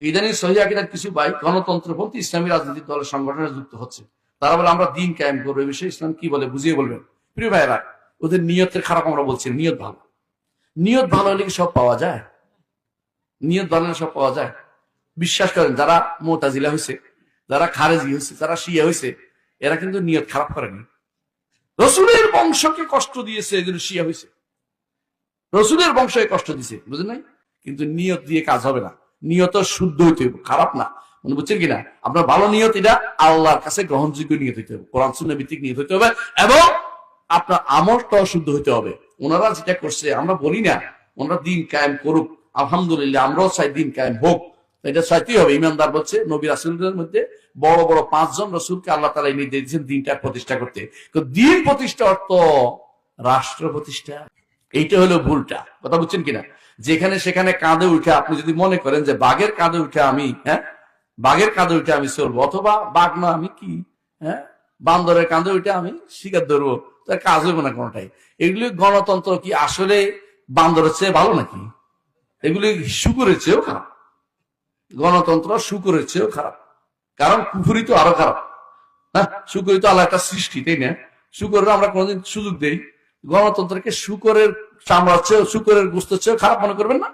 ইদানিং সহিহ আকিদার কিছু ভাই গণতন্ত্রপন্থী ইসলামী রাজনৈতিক দলের সংগঠনে যুক্ত হচ্ছে। তারা বলে আমরা দিন কায়েম করবো, এই বিষয়ে ইসলাম কি বলে বুঝিয়ে বলবেন। প্রিয় ভাইরা, ওদের নিয়তের খারাপ আমরা বলছি, নিয়ত ভালো। নিয়ত ভালো হলে কি সব পাওয়া যায়? নিয়ত ভালো হলে সব পাওয়া যায়? বিশ্বাস করেন, যারা মুতাজিলা হয়েছে, যারা খারেজি হয়েছে, যারা শিয়া হয়েছে, এরা কিন্তু নিয়ত খারাপ করেনি। রসুলের বংশকে কষ্ট দিয়েছে, এগুলো শিয়া হয়েছে। রসুলের বংশকে কষ্ট দিয়েছে, বুঝলেন নাই? কিন্তু নিয়ত দিয়ে কাজ হবে না। নিয়ত শুদ্ধ হইতে হবে, খারাপ না। মানে বুঝছেন কিনা? আপনার ভালো নিয়ত, এটা আল্লাহর কাছে গ্রহণযোগ্য নিয়ত হইতে হবে, কোরআন সুন্নাহ ভিত্তিক নিয়ত হইতে হবে, এবং আপনার আমলটাও শুদ্ধ হইতে হবে। ওনারা যেটা করছে আমরা বলি না, ওনারা দিন কায়েম করুক, আলহামদুলিল্লাহ, আমরাও চাই দিন কায়েম হোক, এটা চাইতেই হবে। ইমানদার বলছে নবী রাসূলদের মধ্যে বড় বড় 5 জন রসুলকে আল্লাহ তাআলা নির্দেশ দিয়েছেন দিনটা প্রতিষ্ঠা করতে। তো দিন প্রতিষ্ঠা অর্থ রাষ্ট্র প্রতিষ্ঠা, এইটা হলো ভুলটা। কথা বুঝছেন কিনা? যেখানে সেখানে কাঁধে উঠে আপনি যদি মনে করেন যে বাঘের কাঁধে উঠে আমি, বাঘের কাঁধে উঠে আমি চলবো, অথবা বাঘ না আমি কি, বান্দরের কাঁধে উঠে আমি শিকার ধরবো, তার কাজ হইব না কোনটাই। এগুলি গণতন্ত্র কি আসলে বান্দরের চেয়ে ভালো নাকি? এগুলি শুকুরের চেয়েও খারাপ। গণতন্ত্র শুকুরের চেয়েও খারাপ, কারণ কুফুরি তো আরো খারাপ। শুকুরি তো আল্লাহ একটা সৃষ্টি, তাই না? শুকুরের আমরা কোনোদিন সুযোগ দেই? গণতন্ত্রকে শুকরের চামড়ার চেয়েও, শুকরের গোস্তের চেয়েও খারাপ মনে করবেন না?